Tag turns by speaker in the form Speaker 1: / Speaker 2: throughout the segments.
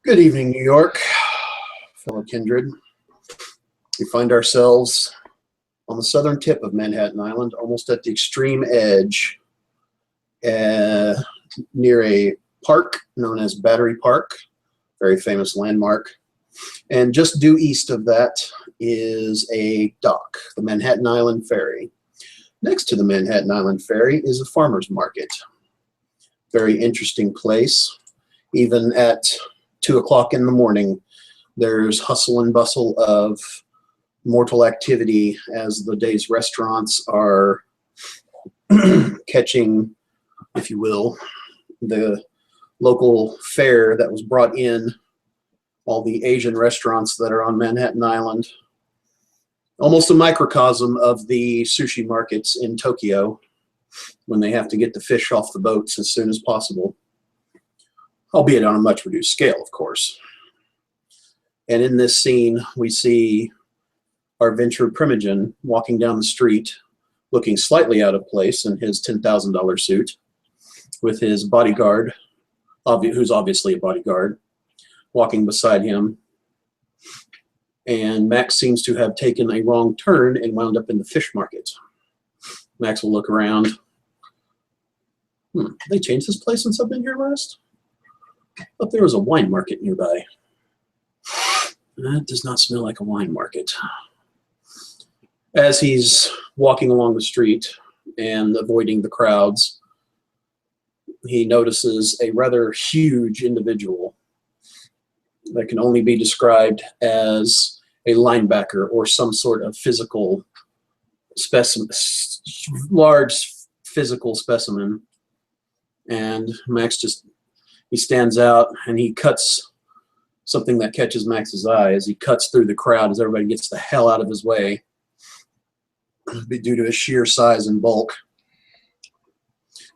Speaker 1: Good evening, New York, fellow kindred. We find ourselves on the southern tip of Manhattan Island, almost at the extreme edge, near a park known as Battery Park, very famous landmark. And just due east of that is a dock, the Manhattan Island Ferry. Next to the Manhattan Island Ferry is a farmer's market. Very interesting place. Even at 2 o'clock in the morning, there's hustle and bustle of mortal activity as the day's restaurants are catching, if you will, the local fare that was brought in, all the Asian restaurants that are on Manhattan Island. Almost a microcosm of the sushi markets in Tokyo when they have to get the fish off the boats as soon as possible, albeit on a much reduced scale, of course. And in this scene, we see our Venture Primogen walking down the street, looking slightly out of place in his $10,000 suit, with his bodyguard, who's obviously a bodyguard, walking beside him. And Max seems to have taken a wrong turn and wound up in the fish market. Max will look around. They changed this place since I've been here last? I thought there was a wine market nearby. That does not smell like a wine market. As he's walking along the street and avoiding the crowds, he notices a rather huge individual that can only be described as a linebacker or some sort of physical specimen, large physical specimen. And Max he stands out and he cuts something that catches Max's eye as he cuts through the crowd as everybody gets the hell out of his way due to his sheer size and bulk.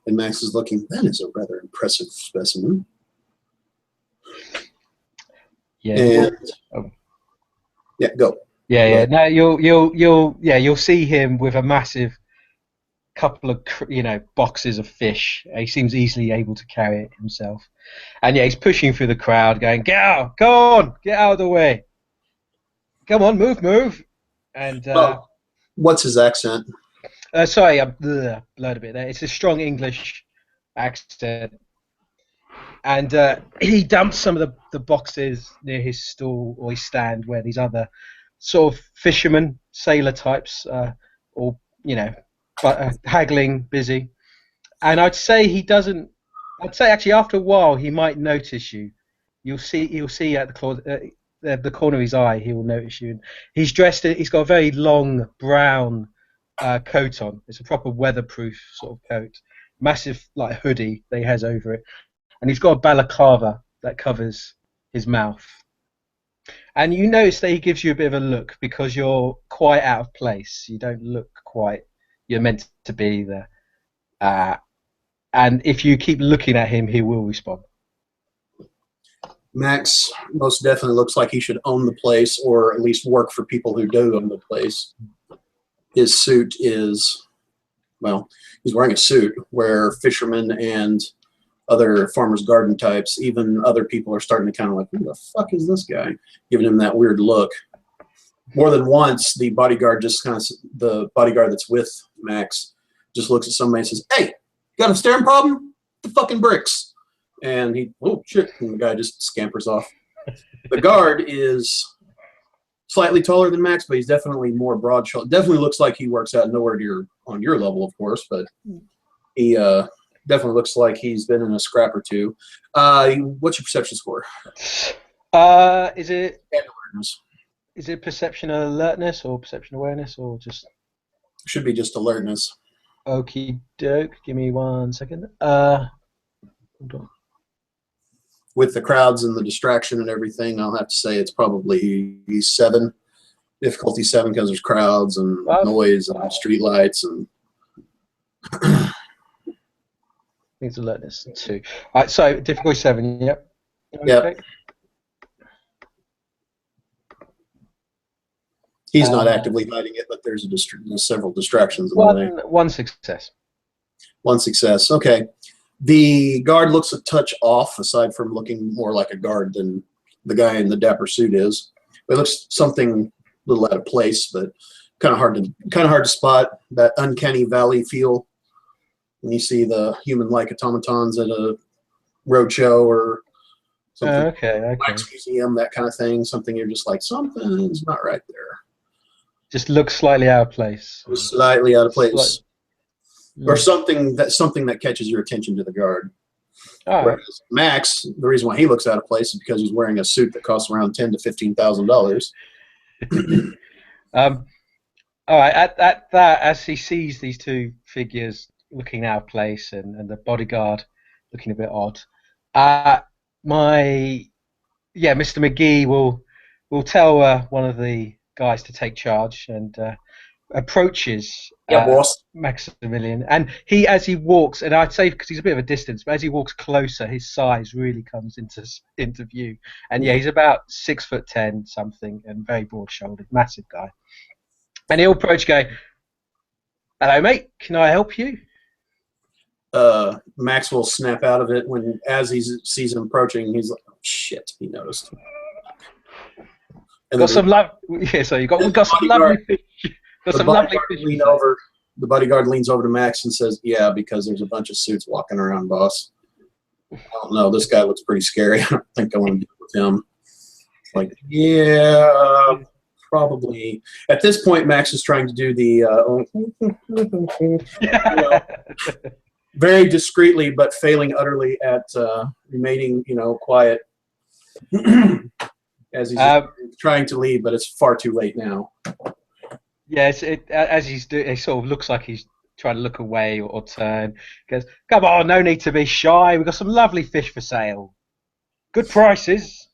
Speaker 1: And Max is looking, that is a rather impressive specimen.
Speaker 2: Yeah.
Speaker 1: And, yeah, go.
Speaker 2: Yeah. No, you'll see him with a massive couple of boxes of fish. He seems easily able to carry it himself, and yeah, he's pushing through the crowd, going, "Get out! Go on! Get out of the way! Come on, move!" And
Speaker 1: what's his accent?
Speaker 2: Sorry, I'm blurred a bit there. It's a strong English accent. And he dumps some of the boxes near his stall or his stand where these other sort of fishermen, sailor types, or haggling, busy. And I'd say he doesn't. I'd say actually after a while he might notice you. He'll see at the corner of his eye. He will notice you. And he's dressed. He's got a very long brown coat on. It's a proper weatherproof sort of coat. Massive like hoodie that he has over it. And he's got a balaclava that covers his mouth. And you notice that he gives you a bit of a look because you're quite out of place. You don't look quite you're meant to be there. And if you keep looking at him, he will respond.
Speaker 1: Max most definitely looks like he should own the place or at least work for people who do own the place. His suit is, well, he's wearing a suit where fishermen and other farmer's garden types, even other people are starting to kind of like, who the fuck is this guy? Giving him that weird look. More than once, the bodyguard the bodyguard that's with Max just looks at somebody and says, "Hey, got a staring problem? The fucking bricks." And he, oh shit, and the guy just scampers off. The guard is slightly taller than Max, but he's definitely more broad-shouldered. Definitely looks like he works out nowhere on your level, of course, but he definitely looks like he's been in a scrap or two. What's your perception score?
Speaker 2: Is it perception alertness or perception awareness or just?
Speaker 1: Should be just alertness.
Speaker 2: Okie doke. Give me 1 second. Hold on.
Speaker 1: With the crowds and the distraction and everything, I'll have to say it's probably 7. Difficulty 7 because there's crowds and noise and street lights and.
Speaker 2: I think it's alertness 2. All right, so difficulty 7. Yep.
Speaker 1: Yep. Okay. He's not actively hiding it, but there's several distractions.
Speaker 2: One success.
Speaker 1: One success. Okay. The guard looks a touch off, aside from looking more like a guard than the guy in the dapper suit is. It looks something a little out of place, but kind of hard to spot. That uncanny valley feel when you see the human-like automatons at a roadshow or something,
Speaker 2: Okay.
Speaker 1: wax museum, that kind of thing. Something you're just like, something's not right there.
Speaker 2: Just looks slightly out of place.
Speaker 1: Slightly out of place. Or
Speaker 2: Mm.
Speaker 1: something that catches your attention to the guard.
Speaker 2: All right.
Speaker 1: Whereas Max, the reason why he looks out of place is because he's wearing a suit that costs around $10,000 to $15,000.
Speaker 2: All right. At that, as he sees these two figures looking out of place and the bodyguard looking a bit odd, Mr. McGee will tell one of the guys to take charge and approaches
Speaker 1: Yeah, boss.
Speaker 2: Maximilian, and as he walks, and I'd say because he's a bit of a distance, but as he walks closer, his size really comes into view. And yeah, he's about 6'10" something, and very broad-shouldered, massive guy. And he'll approach, go, "Hello, mate. Can I help you?"
Speaker 1: Max will snap out of it as he sees him approaching. He's like, "Oh shit!" He noticed. And
Speaker 2: Got some love. Yeah, so we've got some lovely fish. Got some lovely fish.
Speaker 1: The bodyguard leans over to Max and says, "Yeah, because there's a bunch of suits walking around, boss. I don't know. This guy looks pretty scary. I don't think I want to deal with him." Like, yeah, probably. At this point, Max is trying to do the very discreetly, but failing utterly at remaining, quiet as he's trying to leave. But it's far too late now.
Speaker 2: Yes, as he's doing, it sort of looks like he's trying to look away or turn. He goes, "Come on, no need to be shy. We've got some lovely fish for sale. Good prices."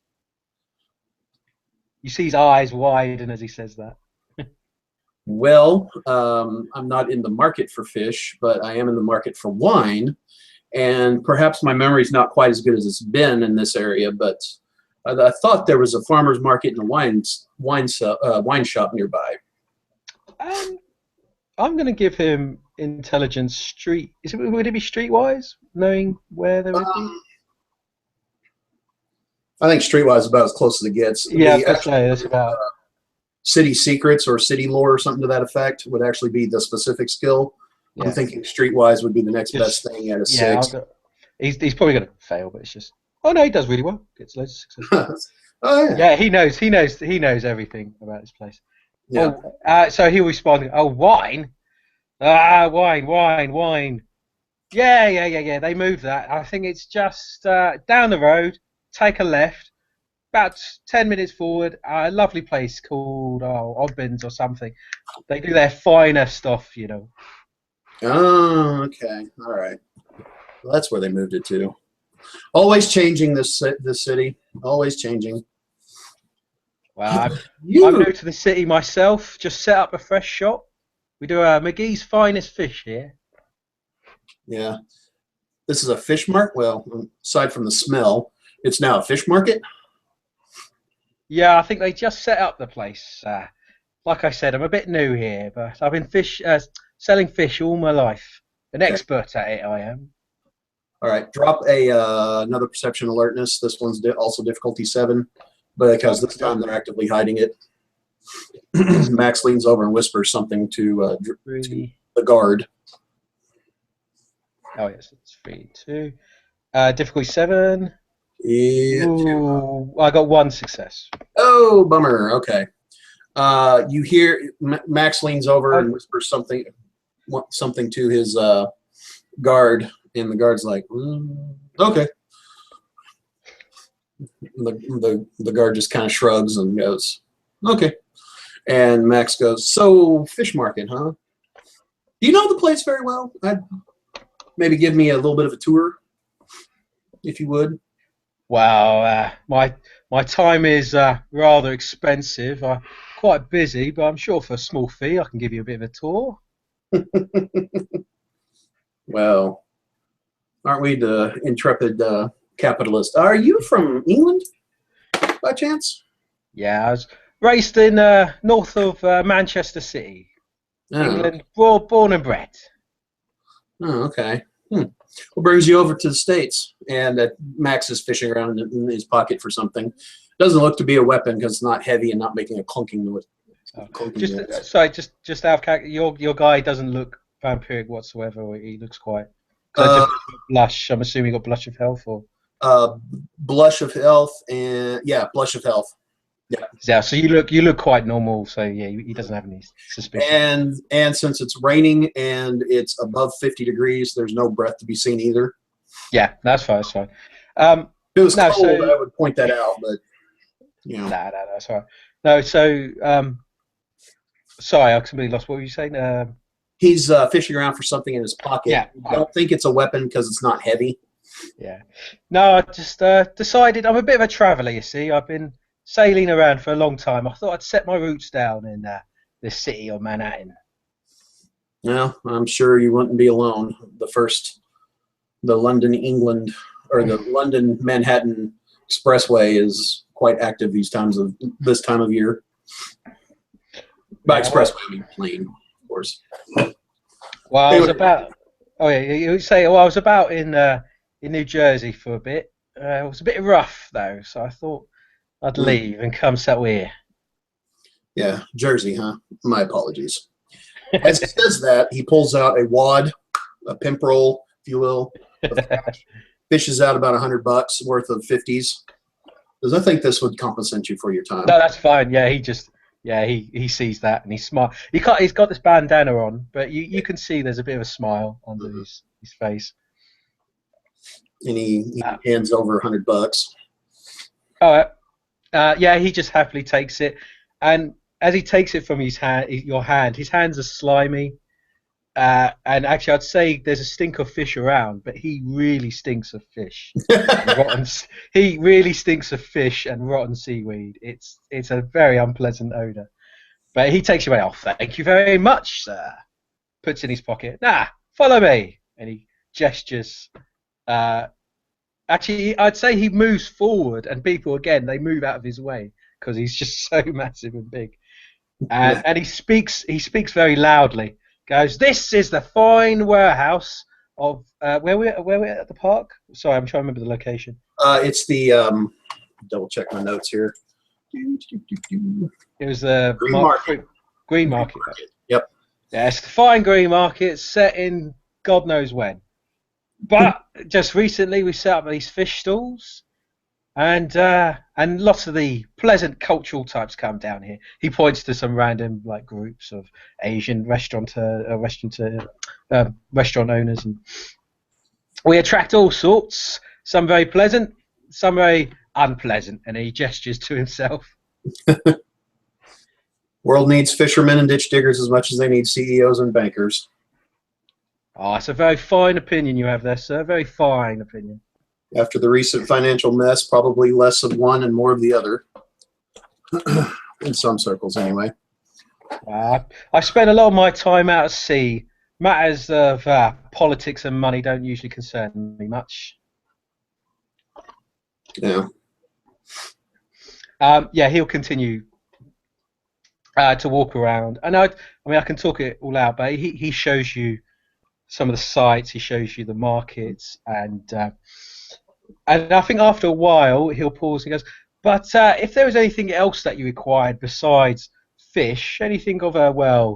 Speaker 2: You see his eyes widen as he says that.
Speaker 1: Well, I'm not in the market for fish, but I am in the market for wine. And perhaps my memory's not quite as good as it's been in this area, but I thought there was a farmer's market and a wine shop nearby.
Speaker 2: I'm going to give him intelligence street. Would it be streetwise, knowing where there would be?
Speaker 1: I think streetwise is about as close as it gets.
Speaker 2: Yeah, that's about.
Speaker 1: City secrets or city lore or something to that effect would actually be the specific skill. Yeah. I'm thinking streetwise would be the next best thing at a 6.
Speaker 2: He's probably going to fail, but it's just. Oh no, he does really well. Gets loads of success.
Speaker 1: Oh yeah.
Speaker 2: Yeah, he knows everything about this place.
Speaker 1: Yeah.
Speaker 2: So he'll respond. "Oh, wine. Wine. Yeah. They moved that. I think it's just down the road. Take a left. About 10 minutes forward, a lovely place called Oddbins or something. They do their finer stuff,
Speaker 1: Oh, okay. All right. Well, that's where they moved it to. Always changing this city. Always changing.
Speaker 2: Well, I'm new to the city myself. Just set up a fresh shop. We do McGee's finest fish here.
Speaker 1: Yeah. This is a fish market. Well, aside from the smell, it's now a fish market.
Speaker 2: Yeah, I think they just set up the place. Like I said, I'm a bit new here, but I've been selling fish all my life. An expert at it, I am.
Speaker 1: All right, drop another perception alertness. This one's also difficulty 7, because this time they're actively hiding it. Max leans over and whispers something to the guard.
Speaker 2: Oh yes, it's 3, 2. Difficulty 7.
Speaker 1: Yeah.
Speaker 2: Ooh, I got 1 success.
Speaker 1: Oh, bummer. Okay. You hear Max leans over and whispers something to his guard, and the guard's like, "Okay." The guard just kind of shrugs and goes, "Okay." And Max goes, "So, fish market, huh? Do you know the place very well? I'd maybe give me a little bit of a tour, if you would."
Speaker 2: Well, my time is rather expensive. I'm quite busy, but I'm sure for a small fee I can give you a bit of a tour.
Speaker 1: Well, aren't we the intrepid capitalist? Are you from England, by chance?
Speaker 2: Yeah, I was raised in north of Manchester City, England, born and bred.
Speaker 1: Oh, okay. What brings you over to the States? And Max is fishing around in his pocket for something. Doesn't look to be a weapon because it's not heavy and not making a clunking noise.
Speaker 2: Just sorry, just out of your guy doesn't look vampiric whatsoever. Or he looks quite. Just blush. I'm assuming he got blush of health or.
Speaker 1: Blush of health and yeah, blush of health.
Speaker 2: Yeah. So you look quite normal. So yeah, he doesn't have any suspicion.
Speaker 1: And since it's raining and it's above 50 degrees, there's no breath to be seen either.
Speaker 2: Yeah, that's fine. That's fine.
Speaker 1: If it was cold, I would point that out, but you know.
Speaker 2: Nah, that's fine. No, so sorry, I completely lost. What were you saying?
Speaker 1: He's fishing around for something in his pocket.
Speaker 2: Yeah.
Speaker 1: I don't think it's a weapon because it's not heavy.
Speaker 2: Yeah. No, I just decided I'm a bit of a traveller, you see. I've been sailing around for a long time. I thought I'd set my roots down in the city of Manhattan.
Speaker 1: Well, I'm sure you wouldn't be alone. The London, England, or the London Manhattan Expressway is quite active this time of year. By expressway, I mean plane, of course.
Speaker 2: Well, I was about. Oh yeah, you say. Well, I was about in New Jersey for a bit. It was a bit rough though, so I thought I'd leave and come settle here.
Speaker 1: Yeah, Jersey, huh? My apologies. As he says that, he pulls out a wad, a pimp roll, if you will, of cash, fishes out about $100 worth of 50s. Because I think this would compensate you for your time.
Speaker 2: No, that's fine. Yeah, he sees that and he's smart. He's got this bandana on, but you can see there's a bit of a smile under his face.
Speaker 1: And he hands over $100.
Speaker 2: All right. Yeah, he just happily takes it, and as he takes it from your hand, his hands are slimy, and actually, I'd say there's a stink of fish around, but he really stinks of fish. He really stinks of fish and rotten seaweed. It's a very unpleasant odor. But he takes you away. Oh, thank you very much, sir. Puts it in his pocket. Nah, follow me, and he gestures. Actually, I'd say he moves forward, and people again they move out of his way because he's just so massive and big. And he speaks very loudly. Goes, this is the fine warehouse of where we're at the park. Sorry, I'm trying to remember the location.
Speaker 1: It's the double check my notes here.
Speaker 2: It was the Green Market.
Speaker 1: Yep.
Speaker 2: Yeah, it's the fine Green Market set in God knows when. But just recently we set up these fish stalls, and lots of the pleasant cultural types come down here. He points to some random like groups of Asian restaurant owners, and we attract all sorts. Some very pleasant, some very unpleasant. And he gestures to himself.
Speaker 1: World needs fishermen and ditch diggers as much as they need CEOs and bankers.
Speaker 2: Oh, it's a very fine opinion you have there, sir. Very fine opinion.
Speaker 1: After the recent financial mess, probably less of one and more of the other. In some circles, anyway.
Speaker 2: I spend a lot of my time out at sea. Matters of politics and money don't usually concern me much.
Speaker 1: Yeah.
Speaker 2: Yeah, he'll continue to walk around. And I mean, I can talk it all out, but he shows you some of the sites. He shows you the markets, and I think after a while he'll pause and goes, but if there was anything else that you required besides fish, anything of a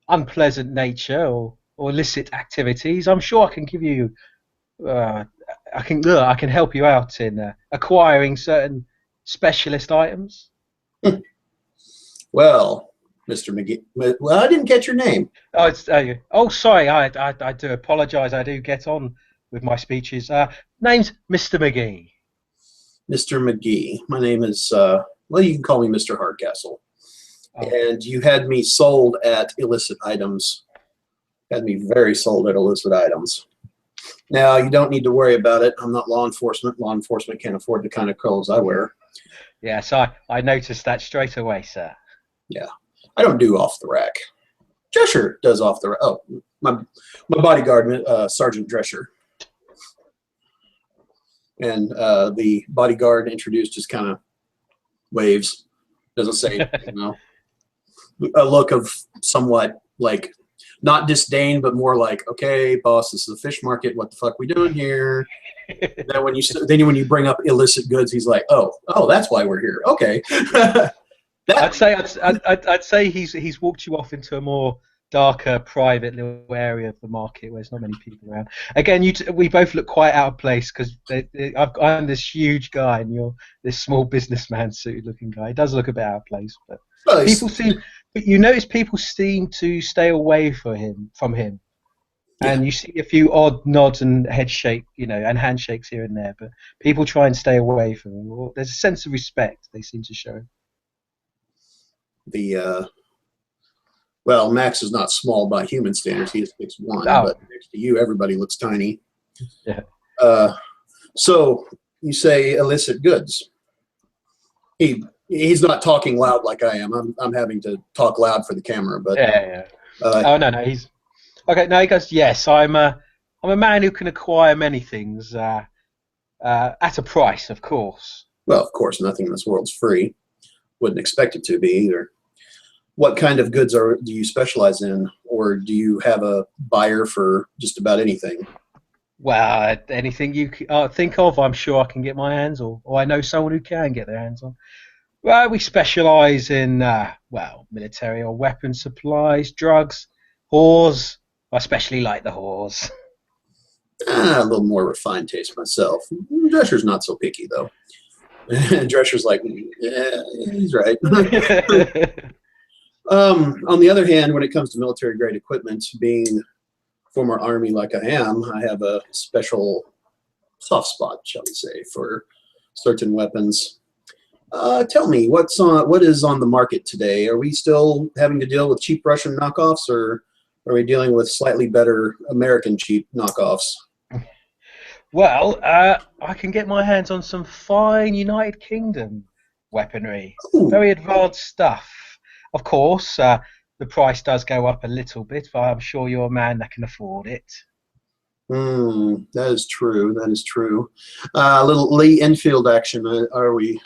Speaker 2: unpleasant nature or illicit activities, I'm sure I can give you I can help you out in acquiring certain specialist items.
Speaker 1: Well, Mr. McGee. Well, I didn't get your name.
Speaker 2: Oh, sorry. I do apologise. I do get on with my speeches. Name's Mr. McGee.
Speaker 1: Mr. McGee. My name is. Well, you can call me Mr. Hardcastle. Oh. And you had me sold at illicit items. Had me very sold at illicit items. Now you don't need to worry about it. I'm not law enforcement. Law enforcement can't afford the kind of clothes I wear.
Speaker 2: Yeah, so I noticed that straight away, sir.
Speaker 1: Yeah. I don't do off the rack. Drescher does off the rack. Oh, my bodyguard, Sergeant Drescher. And the bodyguard introduced just kind of waves. Doesn't say, a look of somewhat like not disdain, but more like, okay, boss, this is a fish market. What the fuck we doing here? Then when you bring up illicit goods, he's like, oh, that's why we're here. Okay.
Speaker 2: I'd say he's walked you off into a more darker, private little area of the market where there's not many people around. Again, we both look quite out of place because I'm this huge guy and you're this small businessman suited looking guy. It does look a bit out of place, but you notice people seem to stay away from him, and you see a few odd nods and head shake, and handshakes here and there, but people try and stay away from him. Well, there's a sense of respect they seem to show.
Speaker 1: Well, Max is not small by human standards. He is 6'1", but next to you, everybody looks tiny.
Speaker 2: Yeah.
Speaker 1: So you say illicit goods. He's not talking loud like I am. I'm having to talk loud for the camera, but
Speaker 2: yeah. No, he's okay. No, he goes. Yes, I'm a man who can acquire many things at a price, of course.
Speaker 1: Well, of course, nothing in this world's free. Wouldn't expect it to be either. What kind of goods do you specialize in, or do you have a buyer for just about anything?
Speaker 2: Well, anything you think of, I'm sure I can get my hands on, or I know someone who can get their hands on. Well, we specialize in military or weapon supplies, drugs, whores. I especially like the whores.
Speaker 1: A little more refined taste myself. Drescher's not so picky though. Drescher's like, yeah, he's right. On the other hand, when it comes to military grade equipment, being former Army like I am, I have a special soft spot, shall we say, for certain weapons. Tell me, what is on the market today? Are we still having to deal with cheap Russian knockoffs, or are we dealing with slightly better American cheap knockoffs?
Speaker 2: Well, I can get my hands on some fine United Kingdom weaponry. Ooh. Very advanced stuff. Of course, the price does go up a little bit, but I'm sure you're a man that can afford it.
Speaker 1: That is true. That is true. A little Lee Enfield action. Are we?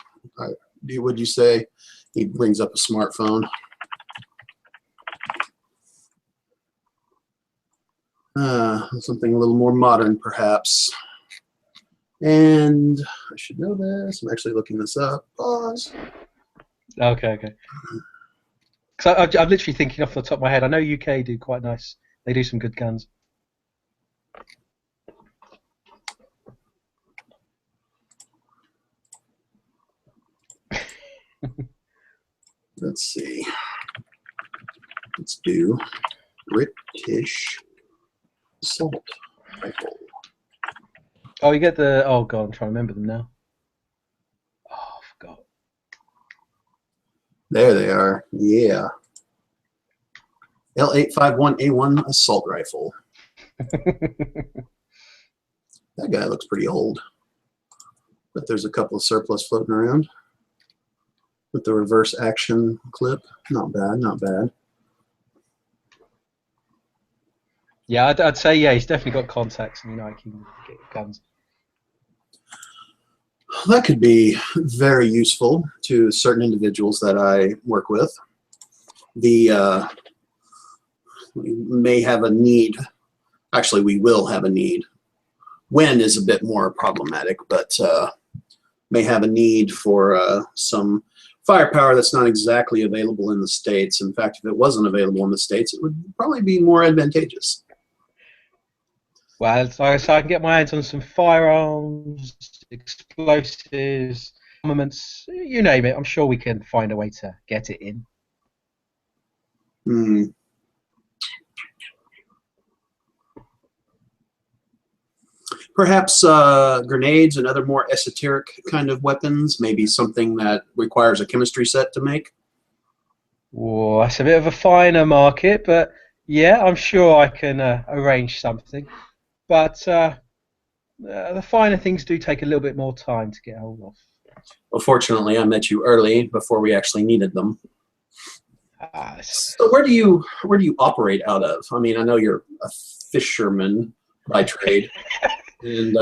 Speaker 1: Would you say? He brings up a smartphone. Something a little more modern, perhaps. And I should know this. I'm actually looking this up. Pause.
Speaker 2: Okay. Because I'm literally thinking off the top of my head. I know UK do quite nice. They do some good guns.
Speaker 1: Let's see. Let's do British assault rifle.
Speaker 2: Oh, you get the. Oh god, I'm trying to remember them now. Oh, I forgot.
Speaker 1: There they are. Yeah. L851A1 assault rifle. That guy looks pretty old. But there's a couple of surplus floating around. With the reverse action clip. Not bad, not bad.
Speaker 2: Yeah, I'd say, yeah, he's definitely got contacts and, he can get guns.
Speaker 1: That could be very useful to certain individuals that I work with. We may have a need. Actually, we will have a need. When is a bit more problematic, but may have a need for some firepower that's not exactly available in the States. In fact, if it wasn't available in the States, it would probably be more advantageous.
Speaker 2: Well, so I can get my hands on some firearms, explosives, armaments, you name it. I'm sure we can find a way to get it in.
Speaker 1: Perhaps grenades and other more esoteric kind of weapons, maybe something that requires a chemistry set to make.
Speaker 2: Whoa, that's a bit of a finer market, but yeah, I'm sure I can arrange something. But the finer things do take a little bit more time to get hold of.
Speaker 1: Well, fortunately, I met you early before we actually needed them. So where do you operate out of? I mean, I know you're a fisherman by trade, and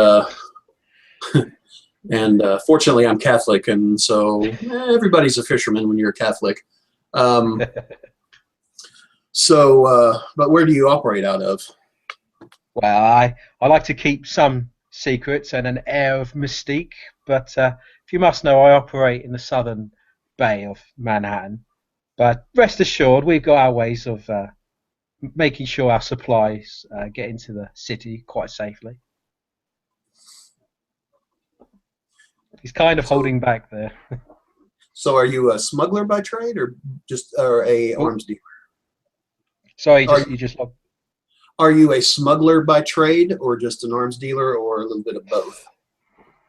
Speaker 1: fortunately, I'm Catholic, and so everybody's a fisherman when you're a Catholic. So, but where do you operate out of?
Speaker 2: Well, I like to keep some secrets and an air of mystique, but if you must know, I operate in the southern bay of Manhattan. But rest assured, we've got our ways of making sure our supplies get into the city quite safely. He's kind of
Speaker 1: So,
Speaker 2: holding back there.
Speaker 1: so are you a smuggler by trade, or just or a
Speaker 2: Oh,
Speaker 1: arms dealer?
Speaker 2: sorry,
Speaker 1: Are
Speaker 2: you just
Speaker 1: are you a smuggler by trade, or just an arms dealer, or a little bit of both?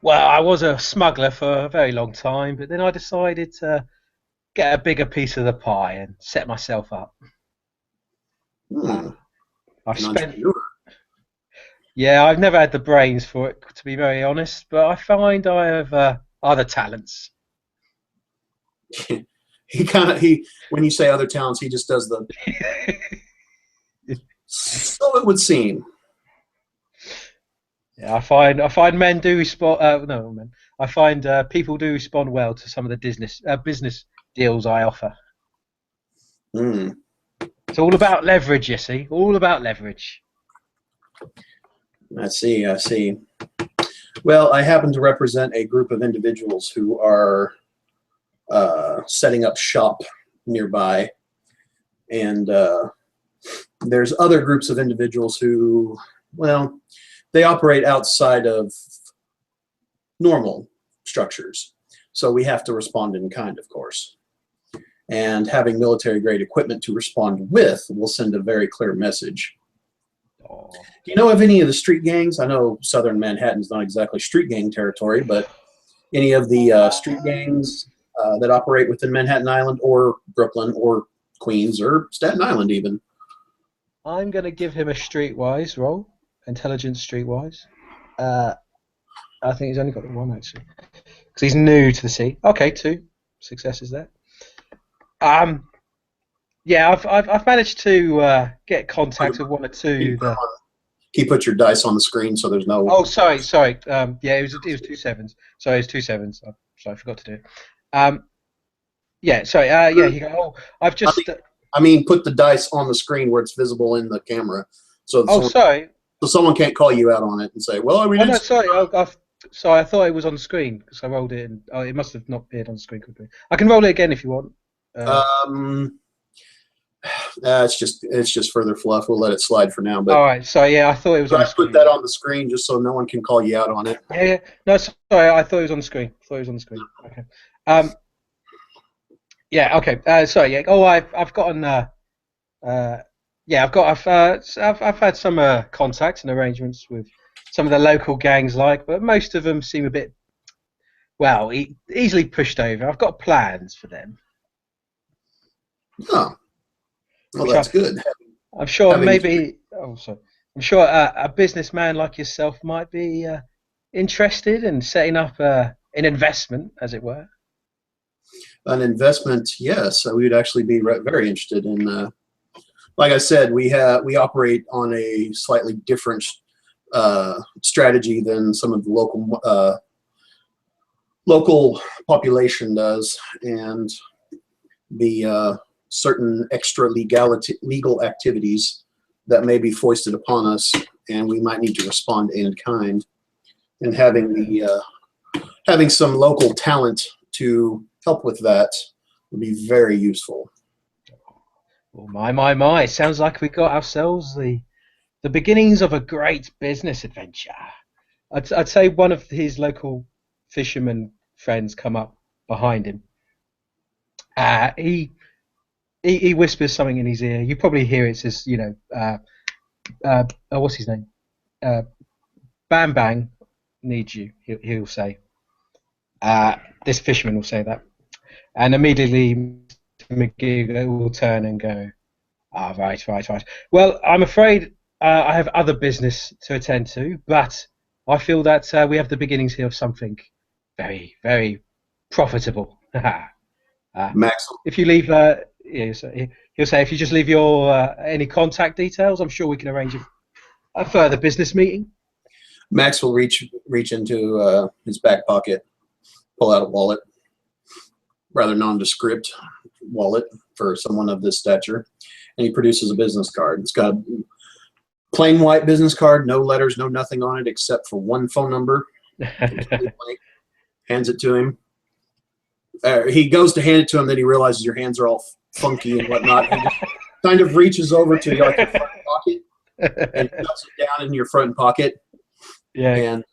Speaker 2: well, I was a smuggler for a very long time, but then I decided to get a bigger piece of the pie and set myself up.
Speaker 1: Hmm,
Speaker 2: Uh, I've
Speaker 1: an
Speaker 2: spent,
Speaker 1: entrepreneur.
Speaker 2: yeah, I've never had the brains for it, to be very honest, but I find I have other talents.
Speaker 1: He kind of he when you say other talents, he just does the. So it would seem.
Speaker 2: Yeah, I find men do respond. No, men. I find people do respond well to some of the business deals I offer.
Speaker 1: Hmm.
Speaker 2: It's all about leverage, you see. All about leverage.
Speaker 1: I see. I see. Well, I happen to represent a group of individuals who are setting up shop nearby, and there's other groups of individuals who, well, they operate outside of normal structures. So we have to respond in kind, of course. And having military grade equipment to respond with will send a very clear message.
Speaker 2: Oh.
Speaker 1: Do you know of any of the street gangs? I know southern Manhattan's not exactly street gang territory, but any of the street gangs that operate within Manhattan Island or Brooklyn or Queens or Staten Island even?
Speaker 2: I'm going to give him a streetwise roll, intelligence streetwise. Uh, I think he's only got the one actually, because he's new to the sea. Okay, two successes there. Um, yeah, I've managed to get contact with one or
Speaker 1: Can you
Speaker 2: two.
Speaker 1: put, can you put your dice on the screen so there's no.
Speaker 2: Oh, sorry. Yeah, it was two sevens. Sorry, it was two sevens. Sorry, I forgot to do it. Yeah, sorry. Yeah, he go. Oh, I've
Speaker 1: I
Speaker 2: just.
Speaker 1: mean, I mean, put the dice on the screen where it's visible in the camera, so
Speaker 2: Oh, sorry.
Speaker 1: someone can't call you out on it and say, "Well, we
Speaker 2: Oh
Speaker 1: didn't."
Speaker 2: no, sorry. Sorry, I thought it was on the screen because I rolled it, and oh, it must have not appeared on the screen quickly. I can roll it again if you want. Uh,
Speaker 1: Um, it's just further fluff. We'll let it slide for now.
Speaker 2: all
Speaker 1: But
Speaker 2: right. So yeah, I thought it was on
Speaker 1: I
Speaker 2: the
Speaker 1: put
Speaker 2: screen.
Speaker 1: that on the screen just so no one can call you out on it.
Speaker 2: Yeah, yeah. No, sorry. I thought it was on the screen. I thought it was on the screen. Okay. Um. Yeah. Okay. Sorry. Yeah. Oh, I've gotten. Uh. Yeah. I've had some contacts and arrangements with some of the local gangs, but most of them seem a bit well easily pushed over. I've got plans for them,
Speaker 1: Oh, well,
Speaker 2: which
Speaker 1: that's good.
Speaker 2: I'm sure
Speaker 1: Having
Speaker 2: maybe. Oh, sorry. I'm sure a businessman like yourself might be interested in setting up an investment, as it were.
Speaker 1: an investment, yes, we would actually be very interested in. Like I said, we operate on a slightly different strategy than some of the local population does, and the certain extra legal activities that may be foisted upon us, and we might need to respond in kind. And having some local talent to help with that would be very useful.
Speaker 2: Oh my! Sounds like we got ourselves the beginnings of a great business adventure. I'd say one of his local fisherman friends come up behind him. Uh, he, he whispers something in his ear. You probably hear it. Says, what's his name? Uh, Bam Bang needs you. He'll say. Uh, this fisherman will say that, and immediately McGee will turn and go, "Ah, right. Well, I'm afraid I have other business to attend to, but I feel that we have the beginnings here of something very, very profitable."
Speaker 1: Max
Speaker 2: If you leave, yeah, so he'll say, if you just leave your any contact details, I'm sure we can arrange a further business meeting.
Speaker 1: Max will reach into his back pocket, pull out a wallet, rather nondescript wallet for someone of this stature, and he produces a business card. It's got a plain white business card, no letters, no nothing on it except for one phone number. Hands it to him. He goes to hand it to him, then he realizes your hands are all funky and whatnot. He just kind of reaches over to like your front pocket and puts it down in your front pocket.
Speaker 2: Yeah.
Speaker 1: And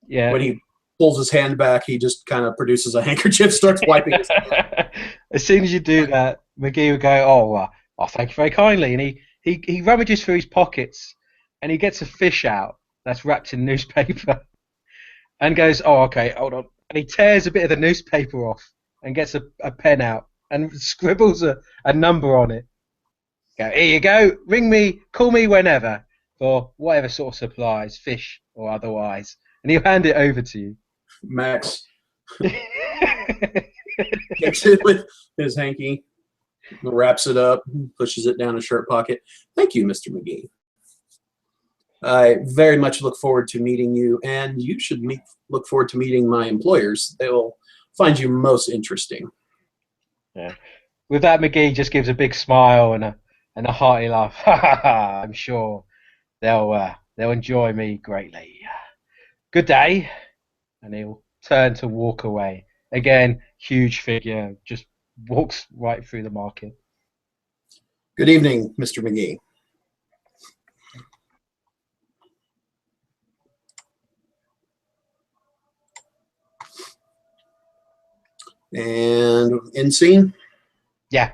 Speaker 2: yeah.
Speaker 1: when he pulls his hand back, he just kind of produces a handkerchief, starts wiping his hand.
Speaker 2: As soon as you do that, McGee would go, "Oh, thank you very kindly," and he rummages through his pockets, and he gets a fish out that's wrapped in newspaper, and goes, "Oh, okay, hold on," and he tears a bit of the newspaper off and gets a pen out and scribbles a number on it. Go, "Here you go, ring me, call me whenever for whatever sort of supplies, fish or otherwise," and he'll hand it over to you.
Speaker 1: Max takes it with his hanky, wraps it up, pushes it down his shirt pocket. Thank you, Mr. McGee. I very much look forward to meeting you, and you should look forward to meeting my employers. They will find you most interesting.
Speaker 2: Yeah. With that, McGee just gives a big smile and a hearty laugh. I'm sure they'll enjoy me greatly. Good day, and he'll turn to walk away. Again, huge figure, just walks right through the market.
Speaker 1: Good evening, Mr. McGee. And end scene?
Speaker 2: Yeah.